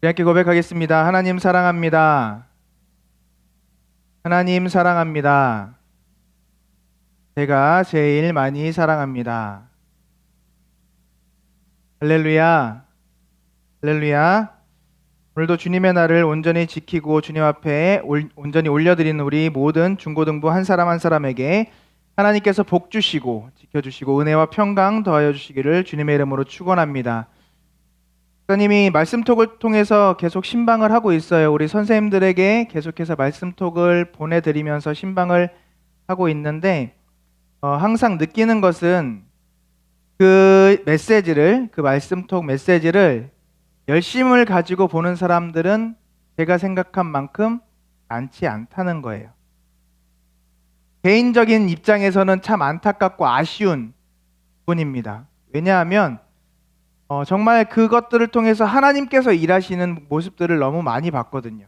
이렇게 고백하겠습니다. 하나님 사랑합니다. 하나님 사랑합니다. 제가 제일 많이 사랑합니다. 할렐루야. 할렐루야. 오늘도 주님의 날을 온전히 지키고 주님 앞에 온전히 올려드리는 우리 모든 중고등부 한 사람 한 사람에게 하나님께서 복 주시고 지켜주시고 은혜와 평강 더하여 주시기를 주님의 이름으로 축원합니다. 목사님이 말씀톡을 통해서 계속 신방을 하고 있어요. 우리 선생님들에게 계속해서 말씀톡을 보내드리면서 신방을 하고 있는데 항상 느끼는 것은 그 메시지를, 그 말씀톡 메시지를 열심을 가지고 보는 사람들은 제가 생각한 만큼 많지 않다는 거예요. 개인적인 입장에서는 참 안타깝고 아쉬운 부분입니다. 왜냐하면 정말 그것들을 통해서 하나님께서 일하시는 모습들을 너무 많이 봤거든요.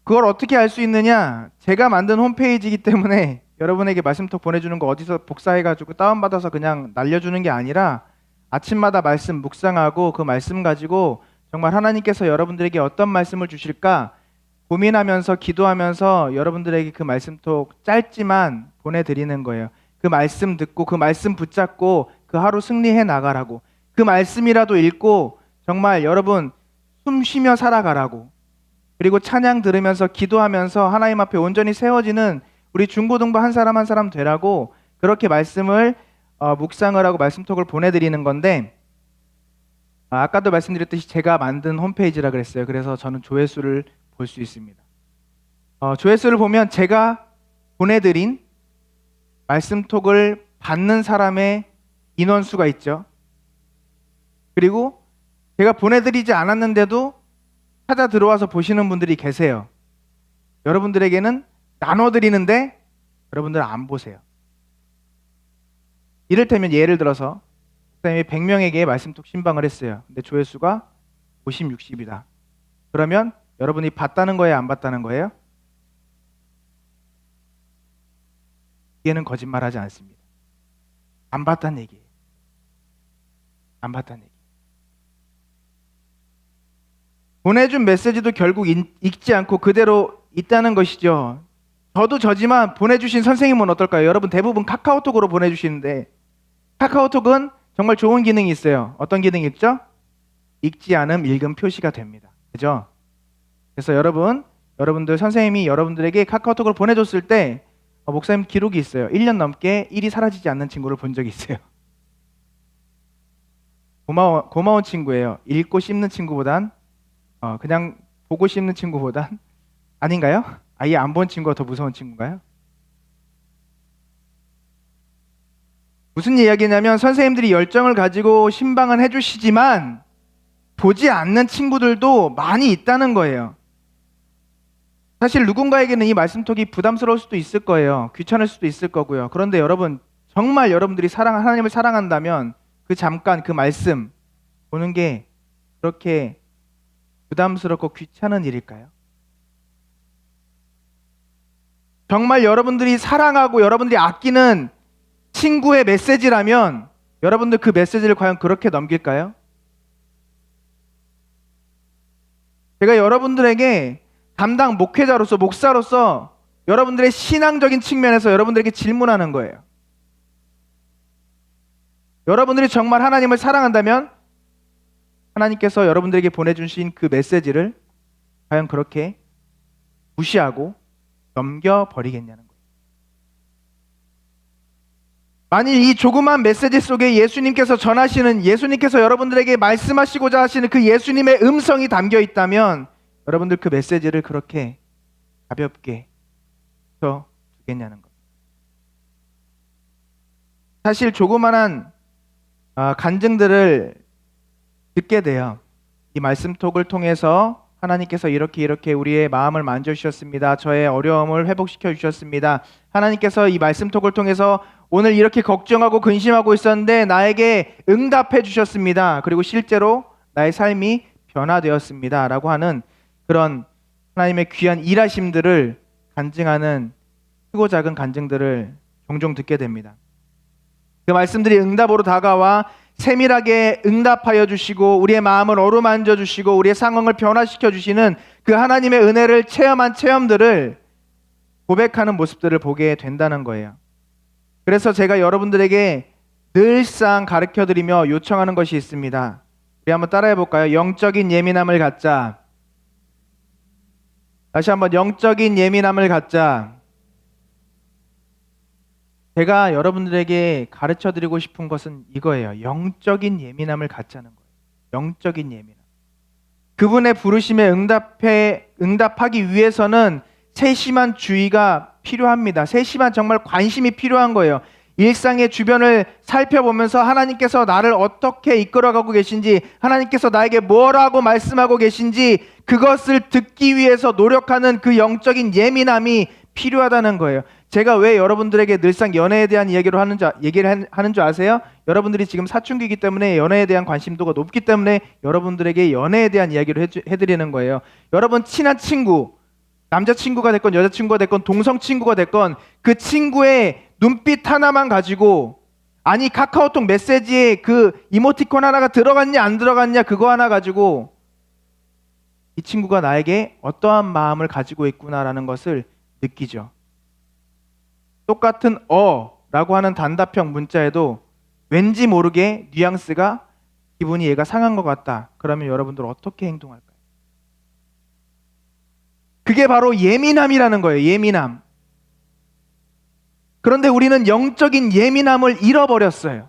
그걸 어떻게 알 수 있느냐? 제가 만든 홈페이지이기 때문에 여러분에게 말씀톡 보내주는 거 어디서 복사해가지고 다운받아서 그냥 날려주는 게 아니라 아침마다 말씀 묵상하고 그 말씀 가지고 정말 하나님께서 여러분들에게 어떤 말씀을 주실까 고민하면서 기도하면서 여러분들에게 그 말씀톡 짧지만 보내드리는 거예요. 그 말씀 듣고 그 말씀 붙잡고 그 하루 승리해 나가라고. 그 말씀이라도 읽고 정말 여러분 숨 쉬며 살아가라고. 그리고 찬양 들으면서 기도하면서 하나님 앞에 온전히 세워지는 우리 중고등부 한 사람 한 사람 되라고 그렇게 말씀을 묵상을 하고 말씀톡을 보내드리는 건데 아까도 말씀드렸듯이 제가 만든 홈페이지라 그랬어요. 그래서 저는 조회수를 볼 수 있습니다. 조회수를 보면 제가 보내드린 말씀톡을 받는 사람의 인원수가 있죠. 그리고 제가 보내드리지 않았는데도 찾아 들어와서 보시는 분들이 계세요. 여러분들에게는 나눠드리는데 여러분들은 안 보세요. 이를테면 예를 들어서 목사님이 100명에게 말씀톡 신방을 했어요. 근데 조회수가 50, 60이다. 그러면 여러분이 봤다는 거예요? 안 봤다는 거예요? 얘는 거짓말하지 않습니다. 안 봤다는 얘기예요. 안 봤다는 얘기. 보내준 메시지도 결국 읽지 않고 그대로 있다는 것이죠. 저도 저지만 보내주신 선생님은 어떨까요? 여러분 대부분 카카오톡으로 보내주시는데 카카오톡은 정말 좋은 기능이 있어요. 어떤 기능이 있죠? 읽지 않음, 읽음 표시가 됩니다. 그죠? 그래서 여러분들 선생님이 여러분들에게 카카오톡을 보내줬을 때 목사님 기록이 있어요. 1년 넘게 일이 사라지지 않는 친구를 본 적이 있어요. 고마운 친구예요. 읽고 씹는 친구보단 그냥 보고 씹는 친구보단 아닌가요? 아예 안 본 친구가 더 무서운 친구인가요? 무슨 이야기냐면 선생님들이 열정을 가지고 신방은 해주시지만 보지 않는 친구들도 많이 있다는 거예요. 사실 누군가에게는 이 말씀톡이 부담스러울 수도 있을 거예요. 귀찮을 수도 있을 거고요. 그런데 여러분 정말 여러분들이 하나님을 사랑한다면 그 잠깐 그 말씀 보는 게 그렇게 부담스럽고 귀찮은 일일까요? 정말 여러분들이 사랑하고 여러분들이 아끼는 친구의 메시지라면 여러분들 그 메시지를 과연 그렇게 넘길까요? 제가 여러분들에게 담당 목회자로서 목사로서 여러분들의 신앙적인 측면에서 여러분들에게 질문하는 거예요. 여러분들이 정말 하나님을 사랑한다면 하나님께서 여러분들에게 보내주신 그 메시지를 과연 그렇게 무시하고 넘겨버리겠냐는 거예요. 만일 이 조그만 메시지 속에 예수님께서 여러분들에게 말씀하시고자 하시는 그 예수님의 음성이 담겨 있다면 여러분들 그 메시지를 그렇게 가볍게 두겠냐는 겁니다. 사실 조그만한 간증들을 듣게 돼요. 이 말씀톡을 통해서 하나님께서 이렇게 우리의 마음을 만져주셨습니다. 저의 어려움을 회복시켜 주셨습니다. 하나님께서 이 말씀톡을 통해서 오늘 이렇게 걱정하고 근심하고 있었는데 나에게 응답해 주셨습니다. 그리고 실제로 나의 삶이 변화되었습니다. 라고 하는 그런 하나님의 귀한 일하심들을 간증하는 크고 작은 간증들을 종종 듣게 됩니다. 그 말씀들이 응답으로 다가와 세밀하게 응답하여 주시고 우리의 마음을 어루만져 주시고 우리의 상황을 변화시켜 주시는 그 하나님의 은혜를 체험한 체험들을 고백하는 모습들을 보게 된다는 거예요. 그래서 제가 여러분들에게 늘상 가르쳐드리며 요청하는 것이 있습니다. 우리 한번 따라해 볼까요? 영적인 예민함을 갖자. 다시 한번 영적인 예민함을 갖자. 제가 여러분들에게 가르쳐드리고 싶은 것은 이거예요. 영적인 예민함을 갖자는 거예요. 영적인 예민함. 그분의 부르심에 응답하기 위해서는 세심한 주의가 필요합니다. 세심한 정말 관심이 필요한 거예요. 일상의 주변을 살펴보면서 하나님께서 나를 어떻게 이끌어가고 계신지, 하나님께서 나에게 뭐라고 말씀하고 계신지 그것을 듣기 위해서 노력하는 그 영적인 예민함이 필요하다는 거예요. 제가 왜 여러분들에게 늘상 연애에 대한 얘기를 하는 줄 아세요? 여러분들이 지금 사춘기이기 때문에 연애에 대한 관심도가 높기 때문에 여러분들에게 연애에 대한 이야기를 해드리는 거예요. 여러분 친한 친구, 남자친구가 됐건 여자친구가 됐건 동성친구가 됐건 그 친구의 눈빛 하나만 가지고, 아니 카카오톡 메시지에 그 이모티콘 하나가 들어갔냐 안 들어갔냐 그거 하나 가지고 이 친구가 나에게 어떠한 마음을 가지고 있구나라는 것을 느끼죠. 똑같은 라고 하는 단답형 문자에도 왠지 모르게 뉘앙스가 기분이 얘가 상한 것 같다. 그러면 여러분들 어떻게 행동할까요? 그게 바로 예민함이라는 거예요. 예민함. 그런데 우리는 영적인 예민함을 잃어버렸어요.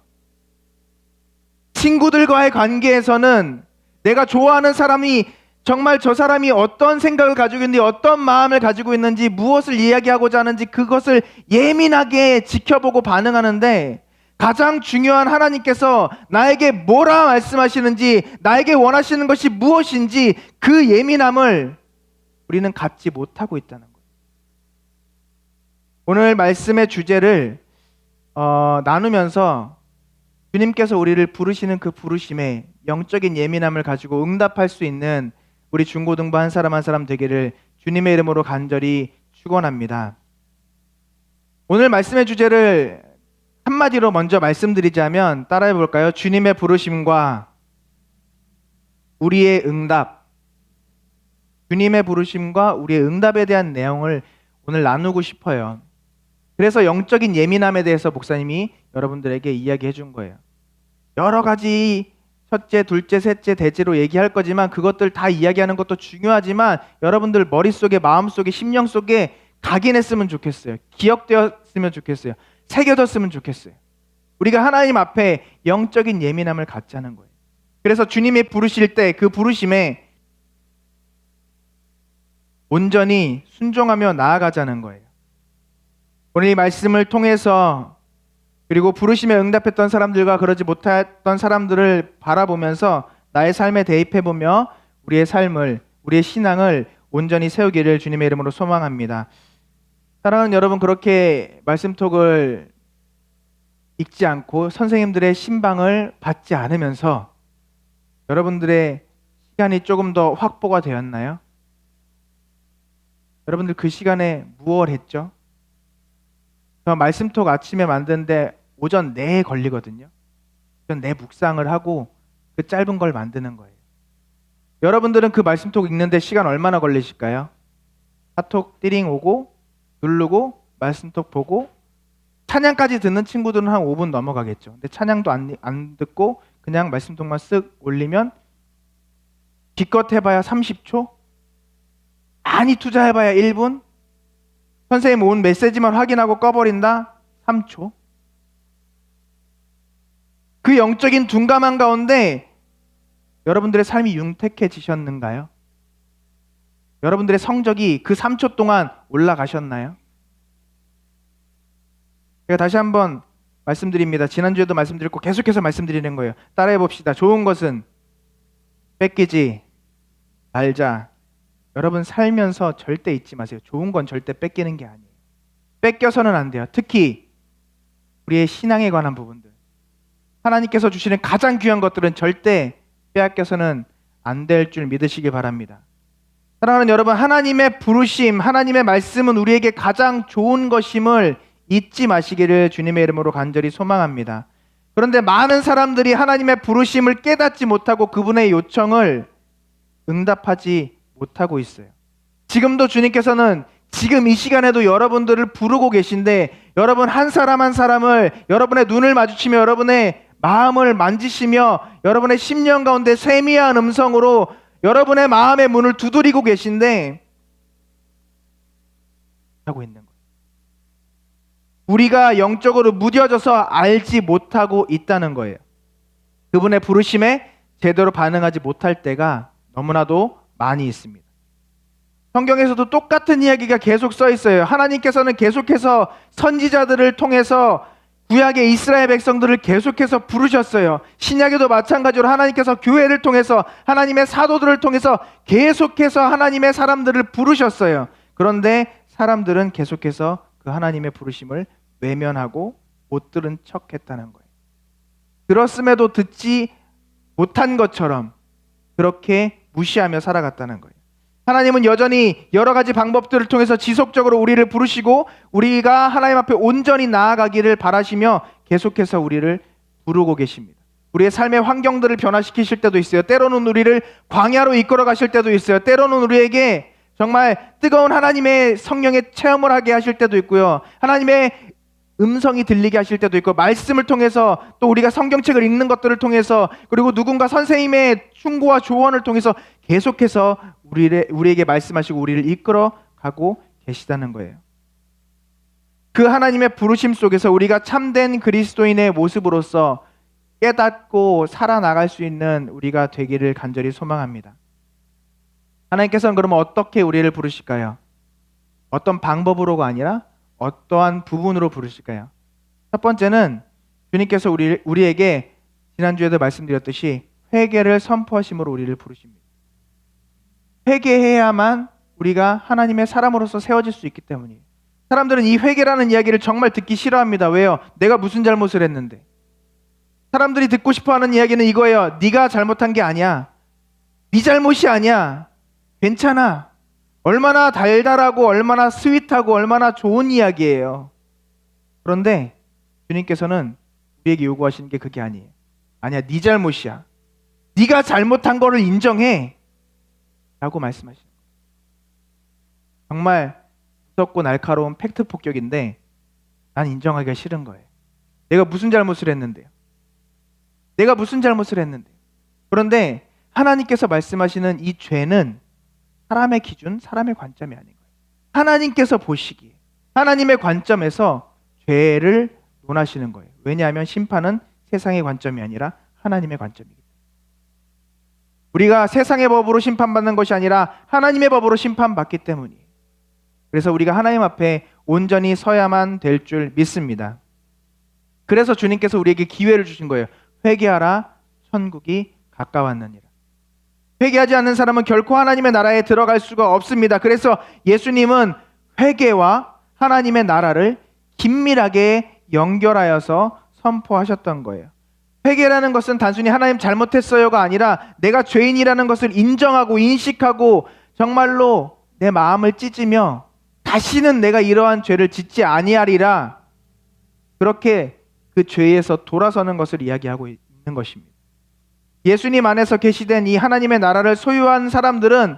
친구들과의 관계에서는 내가 좋아하는 사람이 정말 저 사람이 어떤 생각을 가지고 있는지, 어떤 마음을 가지고 있는지, 무엇을 이야기하고자 하는지 그것을 예민하게 지켜보고 반응하는데, 가장 중요한 하나님께서 나에게 뭐라 말씀하시는지, 나에게 원하시는 것이 무엇인지 그 예민함을 우리는 갖지 못하고 있다는 거예요. 오늘 말씀의 주제를 나누면서 주님께서 우리를 부르시는 그 부르심에 영적인 예민함을 가지고 응답할 수 있는 우리 중고등부 한 사람 한 사람 되기를 주님의 이름으로 간절히 축원합니다. 오늘 말씀의 주제를 한마디로 먼저 말씀드리자면 따라해 볼까요? 주님의 부르심과 우리의 응답. 주님의 부르심과 우리의 응답에 대한 내용을 오늘 나누고 싶어요. 그래서 영적인 예민함에 대해서 목사님이 여러분들에게 이야기해 준 거예요. 여러 가지 첫째, 둘째, 셋째, 대째로 얘기할 거지만 그것들 다 이야기하는 것도 중요하지만 여러분들 머릿속에, 마음속에, 심령 속에 각인했으면 좋겠어요. 기억되었으면 좋겠어요. 새겨졌으면 좋겠어요. 우리가 하나님 앞에 영적인 예민함을 갖자는 거예요. 그래서 주님이 부르실 때 그 부르심에 온전히 순종하며 나아가자는 거예요. 오늘 이 말씀을 통해서 그리고 부르심에 응답했던 사람들과 그러지 못했던 사람들을 바라보면서 나의 삶에 대입해보며 우리의 삶을, 우리의 신앙을 온전히 세우기를 주님의 이름으로 소망합니다. 사랑하는 여러분, 그렇게 말씀톡을 읽지 않고 선생님들의 신방을 받지 않으면서 여러분들의 시간이 조금 더 확보가 되었나요? 여러분들 그 시간에 무엇을 했죠? 저 말씀톡 아침에 만드는데 오전 내에 걸리거든요. 오전 내 묵상을 하고 그 짧은 걸 만드는 거예요. 여러분들은 그 말씀톡 읽는데 시간 얼마나 걸리실까요? 카톡 띠링 오고 누르고 말씀톡 보고 찬양까지 듣는 친구들은 한 5분 넘어가겠죠. 근데 찬양도 안 듣고 그냥 말씀톡만 쓱 올리면 기껏 해봐야 30초? 많이 투자해봐야 1분? 선생님 온 메시지만 확인하고 꺼버린다? 3초? 그 영적인 둔감한 가운데 여러분들의 삶이 윤택해지셨는가요? 여러분들의 성적이 그 3초 동안 올라가셨나요? 제가 다시 한번 말씀드립니다. 지난주에도 말씀드렸고 계속해서 말씀드리는 거예요. 따라해 봅시다. 좋은 것은 뺏기지 말자. 여러분 살면서 절대 잊지 마세요. 좋은 건 절대 뺏기는 게 아니에요. 뺏겨서는 안 돼요. 특히 우리의 신앙에 관한 부분들, 하나님께서 주시는 가장 귀한 것들은 절대 빼앗겨서는 안 될 줄 믿으시기 바랍니다. 사랑하는 여러분, 하나님의 부르심, 하나님의 말씀은 우리에게 가장 좋은 것임을 잊지 마시기를 주님의 이름으로 간절히 소망합니다. 그런데 많은 사람들이 하나님의 부르심을 깨닫지 못하고 그분의 요청을 응답하지 못하고 있어요. 지금도 주님께서는 지금 이 시간에도 여러분들을 부르고 계신데, 여러분 한 사람 한 사람을 여러분의 눈을 마주치며 여러분의 마음을 만지시며 여러분의 심령 가운데 세미한 음성으로 여러분의 마음의 문을 두드리고 계신데 하고 있는 거예요. 우리가 영적으로 무뎌져서 알지 못하고 있다는 거예요. 그분의 부르심에 제대로 반응하지 못할 때가 너무나도 많이 있습니다. 성경에서도 똑같은 이야기가 계속 써 있어요. 하나님께서는 계속해서 선지자들을 통해서 구약의 이스라엘 백성들을 계속해서 부르셨어요. 신약에도 마찬가지로 하나님께서 교회를 통해서, 하나님의 사도들을 통해서 계속해서 하나님의 사람들을 부르셨어요. 그런데 사람들은 계속해서 그 하나님의 부르심을 외면하고 못 들은 척 했다는 거예요. 들었음에도 듣지 못한 것처럼 그렇게 무시하며 살아갔다는 거예요. 하나님은 여전히 여러 가지 방법들을 통해서 지속적으로 우리를 부르시고 우리가 하나님 앞에 온전히 나아가기를 바라시며 계속해서 우리를 부르고 계십니다. 우리의 삶의 환경들을 변화시키실 때도 있어요. 때로는 우리를 광야로 이끌어 가실 때도 있어요. 때로는 우리에게 정말 뜨거운 하나님의 성령의 체험을 하게 하실 때도 있고요. 하나님의 음성이 들리게 하실 때도 있고, 말씀을 통해서, 또 우리가 성경책을 읽는 것들을 통해서, 그리고 누군가 선생님의 충고와 조언을 통해서 계속해서 우리에게 말씀하시고 우리를 이끌어 가고 계시다는 거예요. 그 하나님의 부르심 속에서 우리가 참된 그리스도인의 모습으로서 깨닫고 살아나갈 수 있는 우리가 되기를 간절히 소망합니다. 하나님께서는 그러면 어떻게 우리를 부르실까요? 어떤 방법으로가 아니라 어떠한 부분으로 부르실까요? 첫 번째는 주님께서 우리에게 지난주에도 말씀드렸듯이 회개를 선포하심으로 우리를 부르십니다. 회개해야만 우리가 하나님의 사람으로서 세워질 수 있기 때문이에요. 사람들은 이 회개라는 이야기를 정말 듣기 싫어합니다. 왜요? 내가 무슨 잘못을 했는데. 사람들이 듣고 싶어하는 이야기는 이거예요. 네가 잘못한 게 아니야. 네 잘못이 아니야. 괜찮아. 얼마나 달달하고 얼마나 스윗하고 얼마나 좋은 이야기예요. 그런데 주님께서는 우리에게 요구하시는 게 그게 아니에요. 아니야, 네 잘못이야. 네가 잘못한 거를 인정해 라고 말씀하시는 거예요. 정말 무섭고 날카로운 팩트 폭격인데 난 인정하기가 싫은 거예요. 내가 무슨 잘못을 했는데요? 내가 무슨 잘못을 했는데요? 그런데 하나님께서 말씀하시는 이 죄는 사람의 기준, 사람의 관점이 아닌 거예요. 하나님께서 보시기에 하나님의 관점에서 죄를 논하시는 거예요. 왜냐하면 심판은 세상의 관점이 아니라 하나님의 관점이기 때문에. 우리가 세상의 법으로 심판받는 것이 아니라 하나님의 법으로 심판받기 때문이에요. 그래서 우리가 하나님 앞에 온전히 서야만 될 줄 믿습니다. 그래서 주님께서 우리에게 기회를 주신 거예요. 회개하라, 천국이 가까웠느니라. 회개하지 않는 사람은 결코 하나님의 나라에 들어갈 수가 없습니다. 그래서 예수님은 회개와 하나님의 나라를 긴밀하게 연결하여서 선포하셨던 거예요. 회개라는 것은 단순히 하나님 잘못했어요가 아니라 내가 죄인이라는 것을 인정하고 인식하고 정말로 내 마음을 찢으며 다시는 내가 이러한 죄를 짓지 아니하리라, 그렇게 그 죄에서 돌아서는 것을 이야기하고 있는 것입니다. 예수님 안에서 계시된 이 하나님의 나라를 소유한 사람들은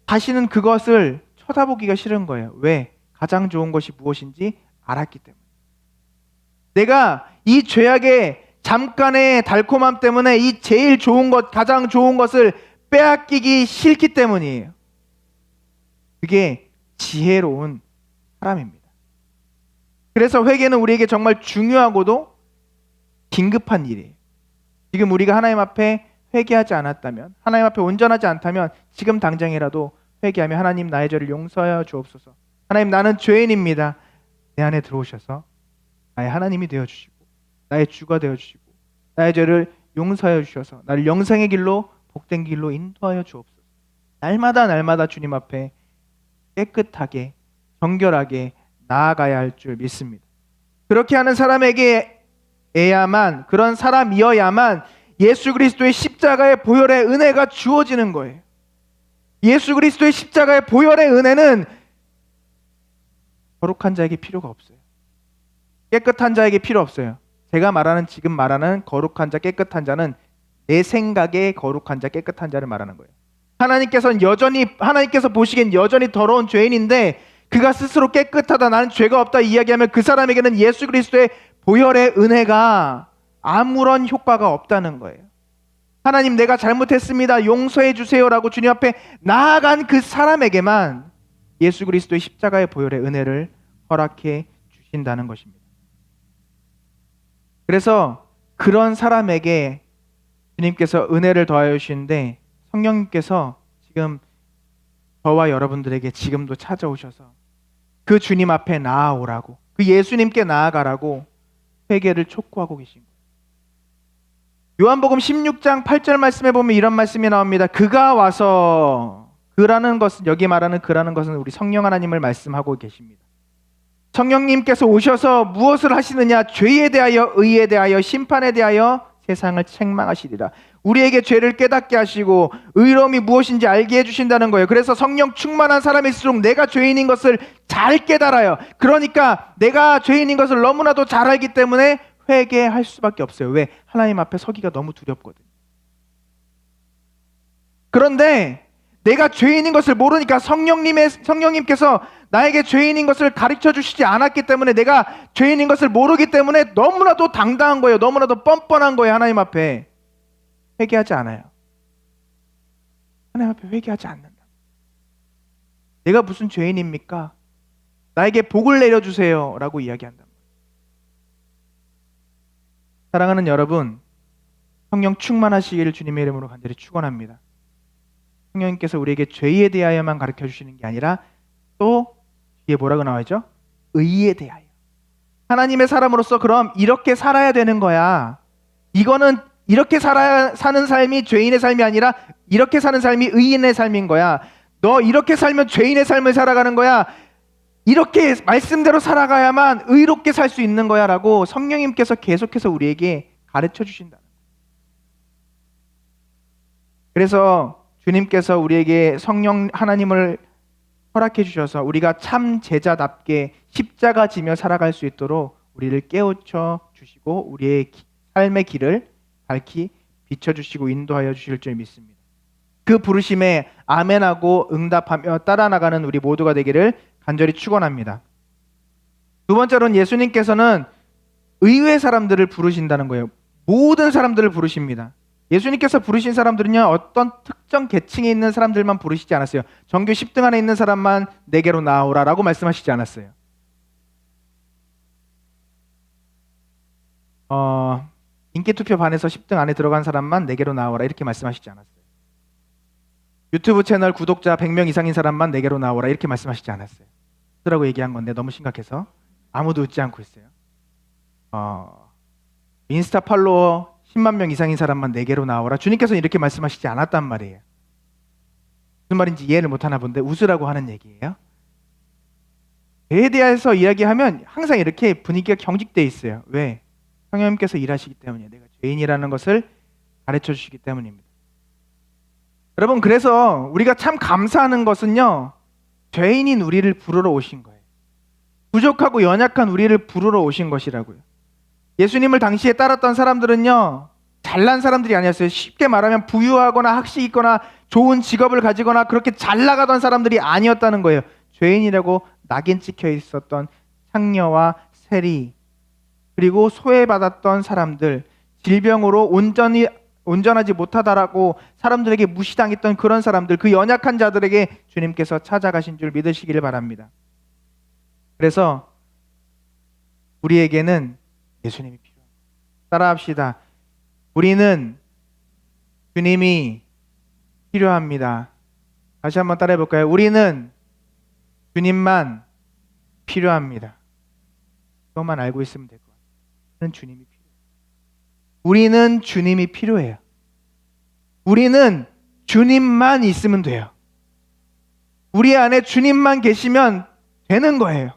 다시는 그것을 쳐다보기가 싫은 거예요. 왜? 가장 좋은 것이 무엇인지 알았기 때문에. 내가 이 죄악의 잠깐의 달콤함 때문에 이 제일 좋은 것, 가장 좋은 것을 빼앗기기 싫기 때문이에요. 그게 지혜로운 사람입니다. 그래서 회개는 우리에게 정말 중요하고도 긴급한 일이에요. 지금 우리가 하나님 앞에 회개하지 않았다면, 하나님 앞에 온전하지 않다면 지금 당장이라도 회개하며 하나님 나의 죄를 용서하여 주옵소서. 하나님 나는 죄인입니다. 내 안에 들어오셔서 나의 하나님이 되어주시고 나의 주가 되어주시고 나의 죄를 용서하여 주셔서 나를 영생의 길로 복된 길로 인도하여 주옵소서. 날마다 주님 앞에 깨끗하게 정결하게 나아가야 할 줄 믿습니다. 그렇게 하는 사람에게야만, 그런 사람이어야만 예수 그리스도의 십자가의 보혈의 은혜가 주어지는 거예요. 예수 그리스도의 십자가의 보혈의 은혜는 거룩한 자에게 필요가 없어요. 깨끗한 자에게 필요 없어요. 제가 지금 말하는 거룩한 자, 깨끗한 자는 내 생각에 거룩한 자, 깨끗한 자를 말하는 거예요. 하나님께서 보시기엔 여전히 더러운 죄인인데 그가 스스로 깨끗하다, 나는 죄가 없다 이야기하면 그 사람에게는 예수 그리스도의 보혈의 은혜가 아무런 효과가 없다는 거예요. 하나님, 내가 잘못했습니다, 용서해 주세요라고 주님 앞에 나아간 그 사람에게만 예수 그리스도의 십자가의 보혈의 은혜를 허락해 주신다는 것입니다. 그래서 그런 사람에게 주님께서 은혜를 더하여 주시는데, 성령님께서 지금 저와 여러분들에게 지금도 찾아오셔서 그 주님 앞에 나아오라고, 그 예수님께 나아가라고 회개를 촉구하고 계신 거예요. 요한복음 16장 8절 말씀에 보면 이런 말씀이 나옵니다. 그가 와서, 그라는 것은, 여기 말하는 그라는 것은 우리 성령 하나님을 말씀하고 계십니다. 성령님께서 오셔서 무엇을 하시느냐? 죄에 대하여, 의에 대하여, 심판에 대하여 세상을 책망하시리라. 우리에게 죄를 깨닫게 하시고 의로움이 무엇인지 알게 해주신다는 거예요. 그래서 성령 충만한 사람일수록 내가 죄인인 것을 잘 깨달아요. 그러니까 내가 죄인인 것을 너무나도 잘 알기 때문에 회개할 수밖에 없어요. 왜? 하나님 앞에 서기가 너무 두렵거든요. 그런데 내가 죄인인 것을 모르니까 성령님께서 나에게 죄인인 것을 가르쳐 주시지 않았기 때문에, 내가 죄인인 것을 모르기 때문에 너무나도 당당한 거예요. 너무나도 뻔뻔한 거예요. 하나님 앞에 회개하지 않아요. 하나님 앞에 회개하지 않는다. 내가 무슨 죄인입니까? 나에게 복을 내려주세요 라고 이야기한다. 사랑하는 여러분, 성령 충만하시기를 주님의 이름으로 간절히 축원합니다. 성령님께서 우리에게 죄에 대하여만 가르쳐 주시는 게 아니라 또 뒤에 뭐라고 나와있죠? 의에 대하여. 하나님의 사람으로서 그럼 이렇게 살아야 되는 거야. 이거는 이렇게 사는 삶이 죄인의 삶이 아니라 이렇게 사는 삶이 의인의 삶인 거야. 너 이렇게 살면 죄인의 삶을 살아가는 거야. 이렇게 말씀대로 살아가야만 의롭게 살 수 있는 거야 라고 성령님께서 계속해서 우리에게 가르쳐 주신다. 그래서 주님께서 우리에게 성령 하나님을 허락해 주셔서 우리가 참 제자답게 십자가 지며 살아갈 수 있도록 우리를 깨우쳐 주시고 우리의 삶의 길을 밝히 비춰주시고 인도하여 주실 줄 믿습니다. 그 부르심에 아멘하고 응답하며 따라 나가는 우리 모두가 되기를 간절히 축원합니다. 두 번째로는 예수님께서는 의외의 사람들을 부르신다는 거예요. 모든 사람들을 부르십니다. 예수님께서 부르신 사람들은요, 어떤 특정 계층에 있는 사람들만 부르시지 않았어요. 전교 10등 안에 있는 사람만 내게로 나오라 라고 말씀하시지 않았어요. 인기투표 반에서 10등 안에 들어간 사람만 내게로 나오라 이렇게 말씀하시지 않았어요. 유튜브 채널 구독자 100명 이상인 사람만 내게로 나오라 이렇게 말씀하시지 않았어요. 라고 얘기한 건데 너무 심각해서 아무도 웃지 않고 있어요. 인스타 팔로워 10만 명 이상인 사람만 내게로 나오라, 주님께서는 이렇게 말씀하시지 않았단 말이에요. 무슨 말인지 이해를 못하나 본데 웃으라고 하는 얘기예요. 죄에 대해서 이야기하면 항상 이렇게 분위기가 경직되어 있어요. 왜? 성령님께서 일하시기 때문이에요. 내가 죄인이라는 것을 가르쳐 주시기 때문입니다. 여러분, 그래서 우리가 참 감사하는 것은요, 죄인인 우리를 부르러 오신 거예요. 부족하고 연약한 우리를 부르러 오신 것이라고요. 예수님을 당시에 따랐던 사람들은요, 잘난 사람들이 아니었어요. 쉽게 말하면 부유하거나 학식 있거나 좋은 직업을 가지거나 그렇게 잘 나가던 사람들이 아니었다는 거예요. 죄인이라고 낙인 찍혀 있었던 창녀와 세리, 그리고 소외받았던 사람들, 질병으로 온전하지 못하다라고 사람들에게 무시당했던 그런 사람들, 그 연약한 자들에게 주님께서 찾아가신 줄 믿으시기를 바랍니다. 그래서 우리에게는 예수님이 필요합니다. 따라합시다. 우리는 주님이 필요합니다. 다시 한번 따라해 볼까요? 우리는 주님만 필요합니다. 그것만 알고 있으면 될 것 같아요. 우리는 주님이 필요해요. 우리는 주님이 필요해요. 우리는 주님만 있으면 돼요. 우리 안에 주님만 계시면 되는 거예요.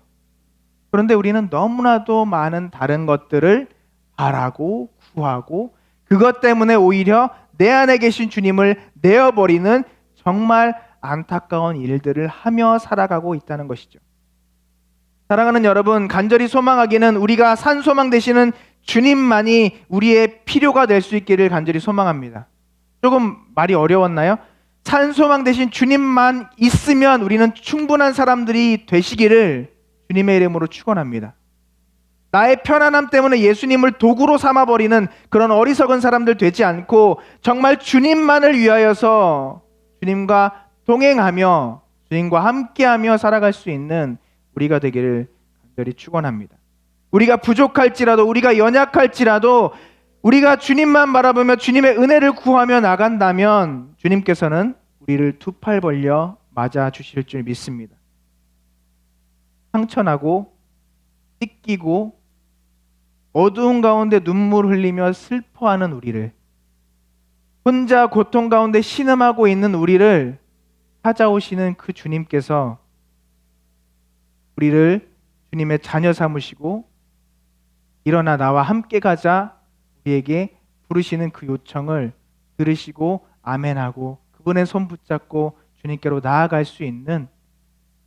그런데 우리는 너무나도 많은 다른 것들을 바라고 구하고 그것 때문에 오히려 내 안에 계신 주님을 내어버리는 정말 안타까운 일들을 하며 살아가고 있다는 것이죠. 사랑하는 여러분, 간절히 소망하기는 우리가 산 소망 되시는 주님만이 우리의 필요가 될 수 있기를 간절히 소망합니다. 조금 말이 어려웠나요? 산소망 대신 주님만 있으면 우리는 충분한 사람들이 되시기를 주님의 이름으로 축원합니다. 나의 편안함 때문에 예수님을 도구로 삼아버리는 그런 어리석은 사람들 되지 않고 정말 주님만을 위하여서 주님과 동행하며 주님과 함께하며 살아갈 수 있는 우리가 되기를 간절히 축원합니다. 우리가 부족할지라도, 우리가 연약할지라도 우리가 주님만 바라보며 주님의 은혜를 구하며 나간다면 주님께서는 우리를 두 팔 벌려 맞아 주실 줄 믿습니다. 상처나고 찢기고 어두운 가운데 눈물 흘리며 슬퍼하는 우리를, 혼자 고통 가운데 신음하고 있는 우리를 찾아오시는 그 주님께서 우리를 주님의 자녀 삼으시고 일어나 나와 함께 가자 우리에게 부르시는 그 요청을 들으시고 아멘하고 그분의 손 붙잡고 주님께로 나아갈 수 있는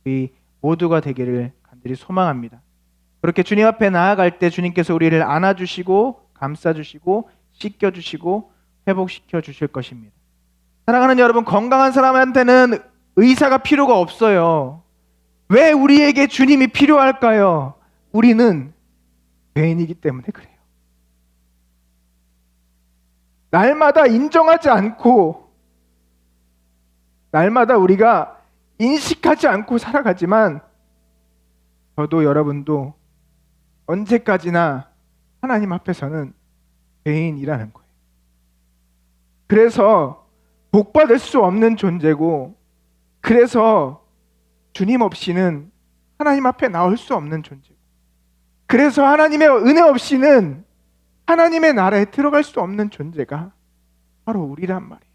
우리 모두가 되기를 간절히 소망합니다. 그렇게 주님 앞에 나아갈 때 주님께서 우리를 안아주시고 감싸주시고 씻겨주시고 회복시켜 주실 것입니다. 사랑하는 여러분, 건강한 사람한테는 의사가 필요가 없어요. 왜 우리에게 주님이 필요할까요? 우리는 죄인이기 때문에 그래요. 날마다 인정하지 않고 날마다 우리가 인식하지 않고 살아가지만 저도 여러분도 언제까지나 하나님 앞에서는 죄인이라는 거예요. 그래서 복받을 수 없는 존재고, 그래서 주님 없이는 하나님 앞에 나올 수 없는 존재고, 그래서 하나님의 은혜 없이는 하나님의 나라에 들어갈 수 없는 존재가 바로 우리란 말이에요.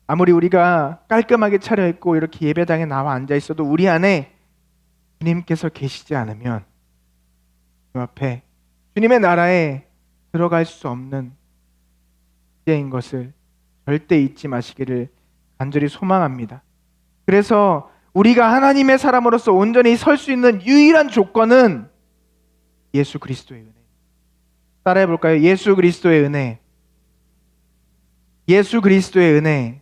아무리 우리가 깔끔하게 차려입고 이렇게 예배당에 나와 앉아 있어도 우리 안에 주님께서 계시지 않으면 그 앞에 주님의 나라에 들어갈 수 없는 존재인 것을 절대 잊지 마시기를 간절히 소망합니다. 그래서 우리가 하나님의 사람으로서 온전히 설 수 있는 유일한 조건은 예수 그리스도의 은혜. 따라해 볼까요? 예수 그리스도의 은혜. 예수 그리스도의 은혜.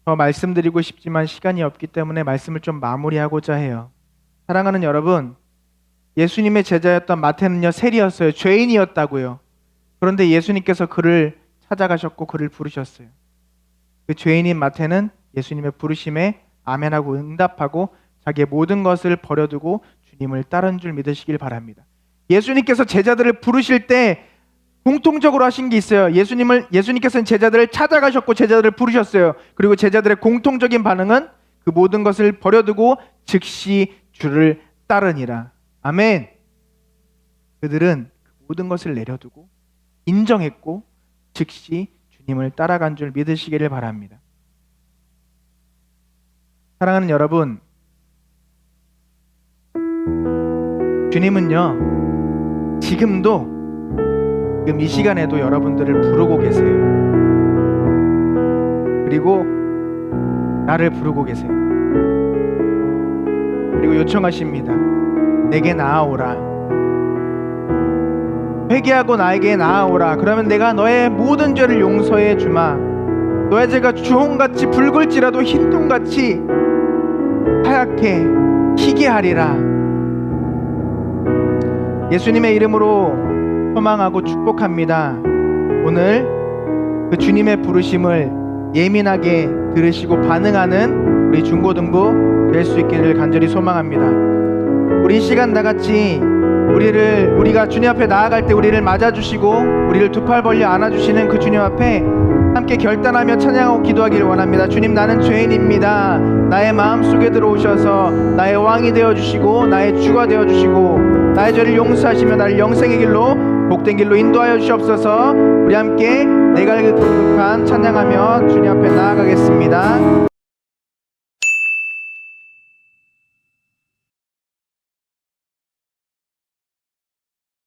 더 말씀드리고 싶지만 시간이 없기 때문에 말씀을 좀 마무리하고자 해요. 사랑하는 여러분, 예수님의 제자였던 마태는요, 세리였어요. 죄인이었다고요. 그런데 예수님께서 그를 찾아가셨고 그를 부르셨어요. 그 죄인인 마태는 예수님의 부르심에 아멘하고 응답하고 자기의 모든 것을 버려두고 주님을 따른 줄 믿으시길 바랍니다. 예수님께서 제자들을 부르실 때 공통적으로 하신 게 있어요. 예수님께서는 제자들을 찾아가셨고 제자들을 부르셨어요. 그리고 제자들의 공통적인 반응은 그 모든 것을 버려두고 즉시 주를 따르니라. 아멘. 그들은 그 모든 것을 내려두고 인정했고 즉시 주님을 따라간 줄 믿으시기를 바랍니다. 사랑하는 여러분, 주님은요, 지금 이 시간에도 여러분들을 부르고 계세요. 그리고 나를 부르고 계세요. 그리고 요청하십니다. 내게 나아오라. 회개하고 나에게 나아오라. 그러면 내가 너의 모든 죄를 용서해 주마. 너의 죄가 주홍같이 붉을지라도 흰똥같이 하얗게 희게 하리라. 예수님의 이름으로 소망하고 축복합니다. 오늘 그 주님의 부르심을 예민하게 들으시고 반응하는 우리 중고등부 될 수 있기를 간절히 소망합니다. 우리 이 시간 다 같이 우리가 주님 앞에 나아갈 때 우리를 맞아주시고 우리를 두 팔 벌려 안아주시는 그 주님 앞에 함께 결단하며 찬양하고 기도하기를 원합니다. 주님, 나는 죄인입니다. 나의 마음속에 들어오셔서 나의 왕이 되어주시고 나의 주가 되어주시고 나의 죄를 용서하시며 나를 영생의 길로 복된 길로 인도하여 주시옵소서. 우리 함께 내가 거룩한 찬양하며 주님 앞에 나아가겠습니다.